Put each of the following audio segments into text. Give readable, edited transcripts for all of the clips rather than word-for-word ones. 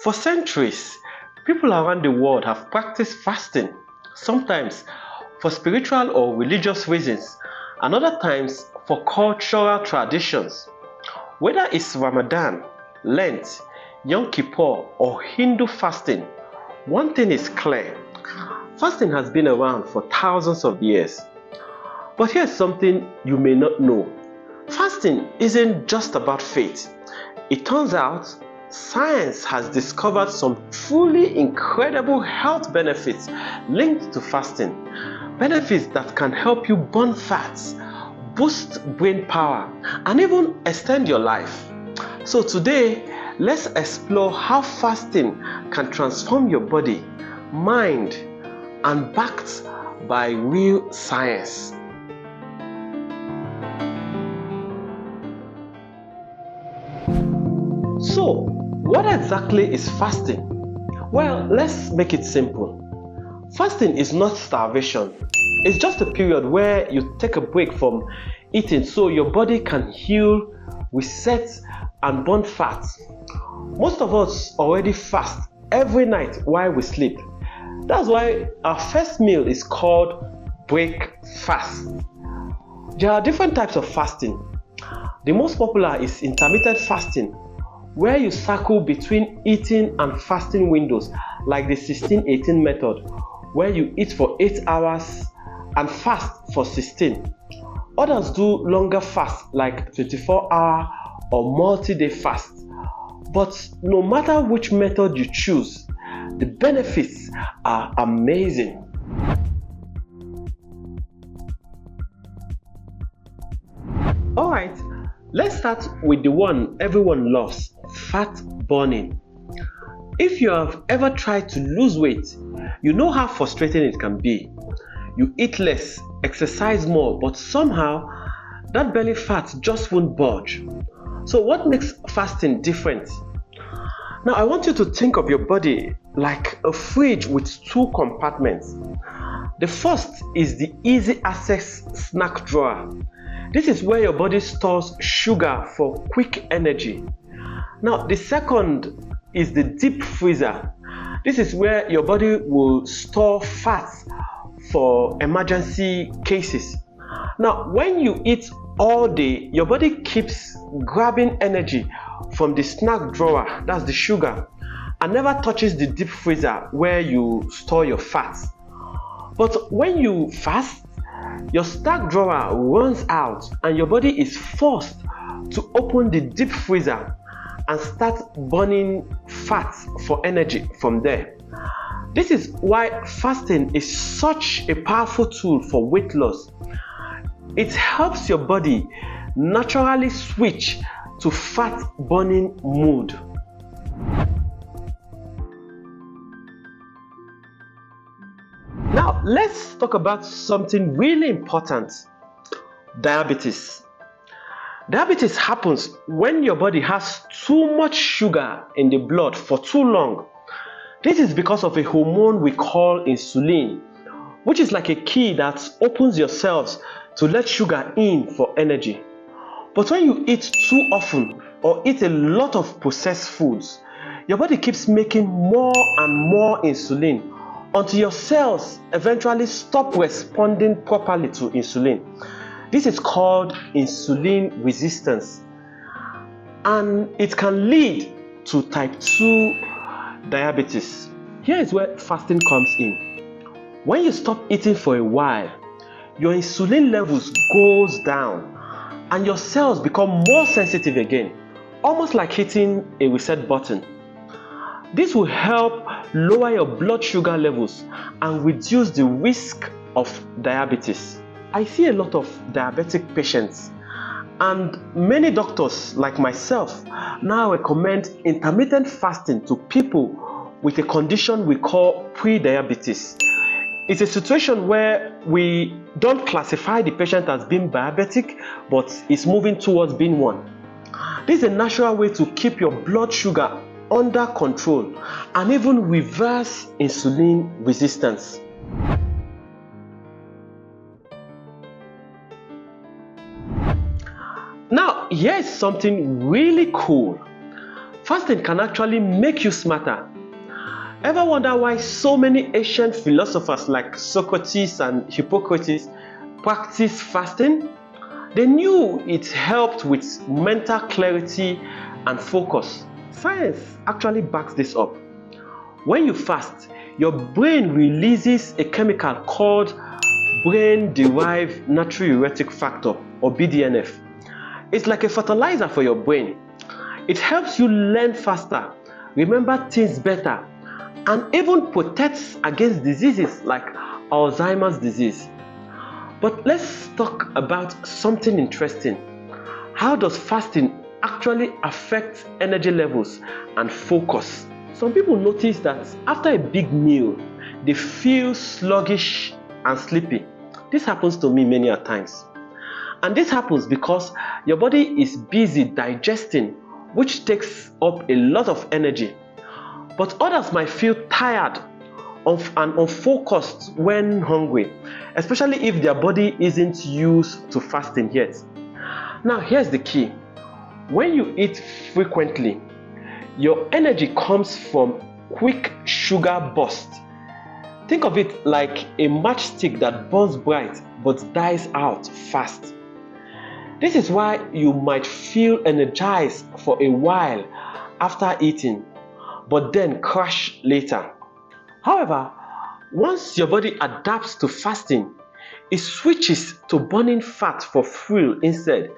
For centuries, people around the world have practiced fasting, sometimes for spiritual or religious reasons, and other times for cultural traditions. Whether it's Ramadan, Lent, Yom Kippur, or Hindu fasting, one thing is clear: fasting has been around for thousands of years. But here's something you may not know: fasting isn't just about faith. It turns out science has discovered some truly incredible health benefits linked to fasting. Benefits that can help you burn fats, boost brain power, and even extend your life. So today, let's explore how fasting can transform your body, mind, and backed by real science. So, what exactly is fasting? Well, let's make it simple. Fasting is not starvation. It's just a period where you take a break from eating so your body can heal, reset, and burn fat. Most of us already fast every night while we sleep. That's why our first meal is called breakfast. There are different types of fasting. The most popular is intermittent fasting, where you cycle between eating and fasting windows, like the 16-18 method, where you eat for 8 hours and fast for 16. Others do longer fasts, like 24-hour or multi-day fast. But no matter which method you choose, the benefits are amazing. Alright, let's start with the one everyone loves: fat burning. If you have ever tried to lose weight, you know how frustrating it can be. You eat less, exercise more, but somehow that belly fat just won't budge. So what makes fasting different? Now I want you to think of your body like a fridge with two compartments. The first is the easy access snack drawer. This is where your body stores sugar for quick energy. Now the second is the deep freezer. This is where your body will store fats for emergency cases. Now when you eat all day, your body keeps grabbing energy from the snack drawer, that's the sugar, and never touches the deep freezer where you store your fats. But when you fast, your snack drawer runs out and your body is forced to open the deep freezer and start burning fats for energy from there. This is why fasting is such a powerful tool for weight loss. It helps your body naturally switch to fat burning mode. Now let's talk about something really important: diabetes. Diabetes happens when your body has too much sugar in the blood for too long. This is because of a hormone we call insulin, which is like a key that opens your cells to let sugar in for energy. But when you eat too often or eat a lot of processed foods, your body keeps making more and more insulin until your cells eventually stop responding properly to insulin. This is called insulin resistance, and it can lead to type 2 diabetes. Here is where fasting comes in. When you stop eating for a while, your insulin levels goes down and your cells become more sensitive again, almost like hitting a reset button. This will help lower your blood sugar levels and reduce the risk of diabetes. I see a lot of diabetic patients, and many doctors like myself now recommend intermittent fasting to people with a condition we call pre-diabetes. It's a situation where we don't classify the patient as being diabetic, but is moving towards being one. This is a natural way to keep your blood sugar under control and even reverse insulin resistance. Now, here is something really cool. Fasting can actually make you smarter. Ever wonder why so many ancient philosophers like Socrates and Hippocrates practiced fasting? They knew it helped with mental clarity and focus. Science actually backs this up. When you fast, your brain releases a chemical called brain-derived natriuretic factor, or BDNF. It's like a fertilizer for your brain. It helps you learn faster, remember things better, and even protects against diseases like Alzheimer's disease. But let's talk about something interesting. How does fasting actually affect energy levels and focus? Some people notice that after a big meal, they feel sluggish and sleepy. This happens to me many a times. And this happens because your body is busy digesting, which takes up a lot of energy. But others might feel tired and unfocused when hungry, especially if their body isn't used to fasting yet. Now, here's the key. When you eat frequently, your energy comes from quick sugar burst. Think of it like a matchstick that burns bright but dies out fast. This is why you might feel energized for a while after eating, but then crash later. However, once your body adapts to fasting, it switches to burning fat for fuel instead.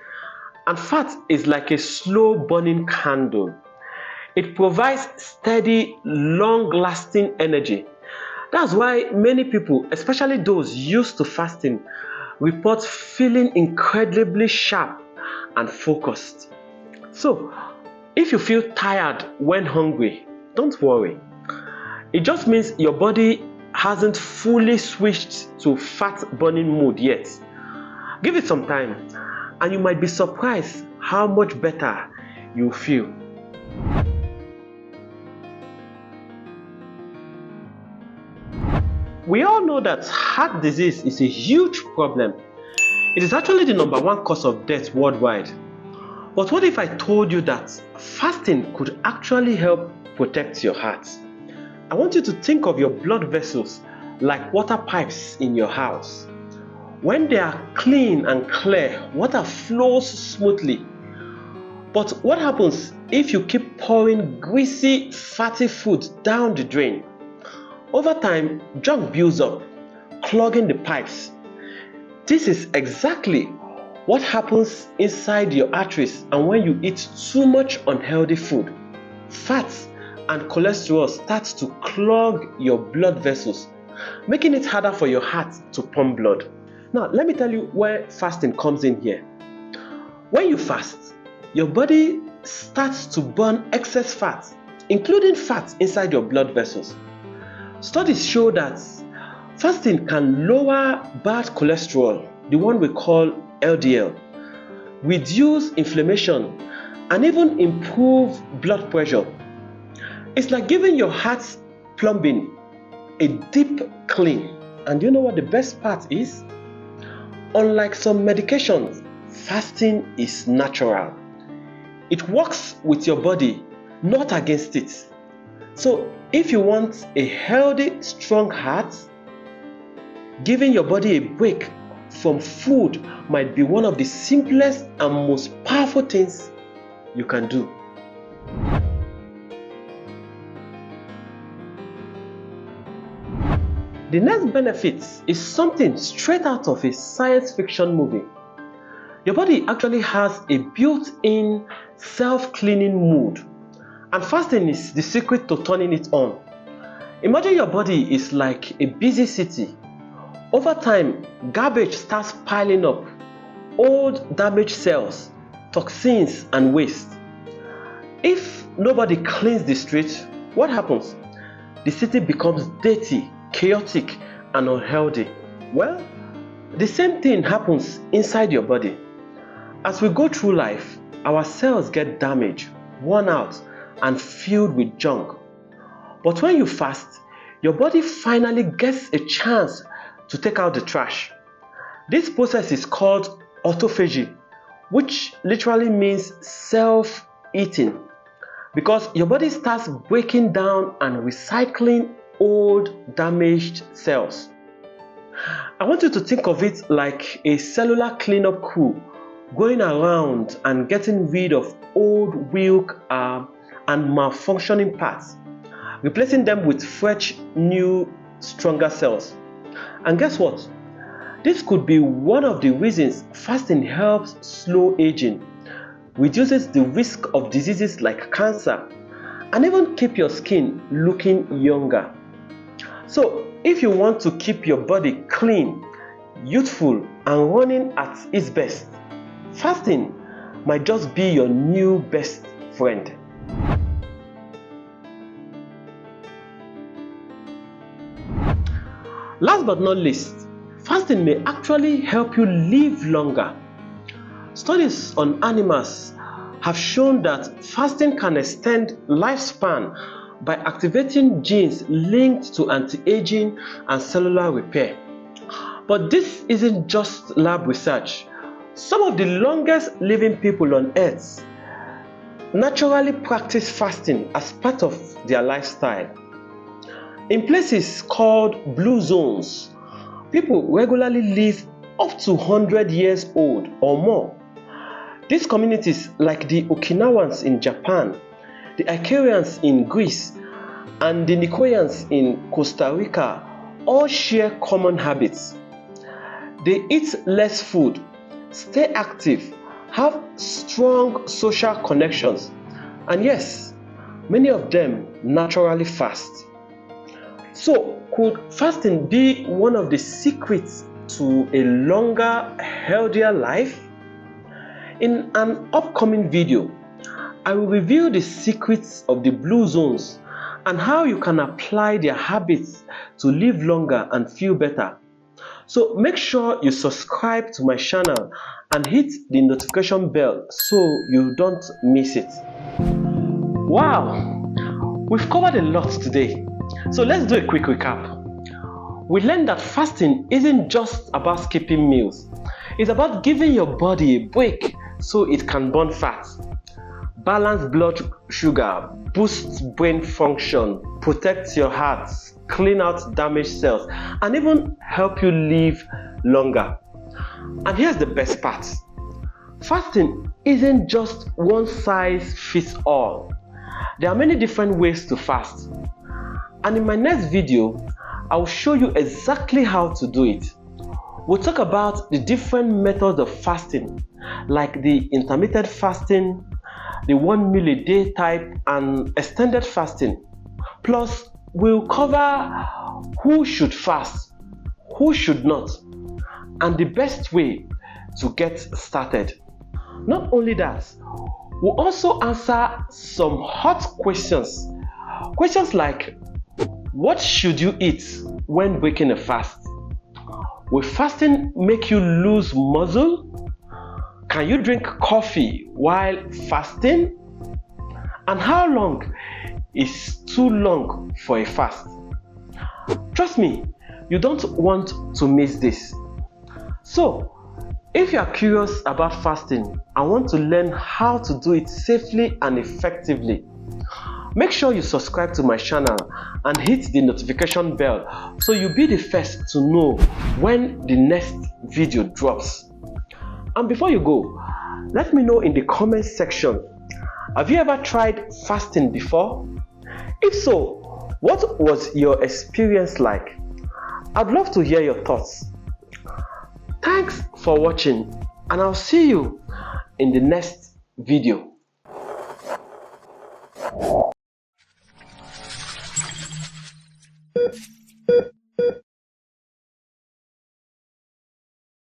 And fat is like a slow burning candle. It provides steady, long-lasting energy. That's why many people, especially those used to fasting, report feeling incredibly sharp and focused. So, if you feel tired when hungry, don't worry. It just means your body hasn't fully switched to fat burning mode yet. Give it some time, and you might be surprised how much better you feel. We all know that heart disease is a huge problem. It is actually the #1 cause of death worldwide. But what if I told you that fasting could actually help protect your heart? I want you to think of your blood vessels like water pipes in your house. When they are clean and clear, water flows smoothly. But what happens if you keep pouring greasy, fatty food down the drain? Over time, junk builds up, clogging the pipes. This is exactly what happens inside your arteries and when you eat too much unhealthy food. Fats and cholesterol starts to clog your blood vessels, making it harder for your heart to pump blood. Now, let me tell you where fasting comes in here. When you fast, your body starts to burn excess fat, including fat inside your blood vessels. Studies show that fasting can lower bad cholesterol, the one we call LDL, reduce inflammation, and even improve blood pressure. It's like giving your heart's plumbing a deep clean. And you know what the best part is? Unlike some medications, fasting is natural. It works with your body, not against it. So if you want a healthy, strong heart, giving your body a break from food might be one of the simplest and most powerful things you can do. The next benefit is something straight out of a science fiction movie. Your body actually has a built-in self-cleaning mood, and fasting is the secret to turning it on. Imagine your body is like a busy city. Over time, garbage starts piling up, old damaged cells, toxins, and waste. If nobody cleans the street, what happens? The city becomes dirty, chaotic, and unhealthy. Well, the same thing happens inside your body. As we go through life, our cells get damaged, worn out, and filled with junk. But when you fast, your body finally gets a chance to take out the trash. This process is called autophagy, which literally means self-eating. because your body starts breaking down and recycling old damaged cells. I want you to think of it like a cellular cleanup crew going around and getting rid of old, weak, and malfunctioning parts, replacing them with fresh, new, stronger cells. And guess what? This could be one of the reasons fasting helps slow aging, reduces the risk of diseases like cancer, and even keep your skin looking younger. So, if you want to keep your body clean, youthful, and running at its best, fasting might just be your new best friend. Last but not least, fasting may actually help you live longer. Studies on animals have shown that fasting can extend lifespan by activating genes linked to anti-aging and cellular repair. But this isn't just lab research. Some of the longest living people on earth naturally practice fasting as part of their lifestyle. In places called blue zones, people regularly live up to 100 years old or more. These communities, like the Okinawans in Japan, the Icarians in Greece, and the Nicoyans in Costa Rica, all share common habits. They eat less food, stay active, have strong social connections, and yes, many of them naturally fast. So, could fasting be one of the secrets to a longer, healthier life? In an upcoming video, I will reveal the secrets of the blue zones and how you can apply their habits to live longer and feel better. So make sure you subscribe to my channel and hit the notification bell so you don't miss it. Wow, we've covered a lot today. So let's do a quick recap. We learned that fasting isn't just about skipping meals. It's about giving your body a break so it can burn fat, balance blood sugar, boost brain function, protect your heart, clean out damaged cells, and even help you live longer. And here's the best part. Fasting isn't just one size fits all. There are many different ways to fast. And in my next video, I will show you exactly how to do it. We'll talk about the different methods of fasting, like the intermittent fasting, the 1 meal a day type, and extended fasting. Plus, we'll cover who should fast, who should not, and the best way to get started. Not only that, we'll also answer some hot questions. Questions like, what should you eat when breaking a fast? Will fasting make you lose muscle? Can you drink coffee while fasting? And how long is too long for a fast? Trust me, you don't want to miss this. So, if you are curious about fasting and want to learn how to do it safely and effectively, make sure you subscribe to my channel and hit the notification bell so you'll be the first to know when the next video drops. And before you go, let me know in the comment section, have you ever tried fasting before? If so, what was your experience like? I'd love to hear your thoughts. Thanks for watching, and I'll see you in the next video.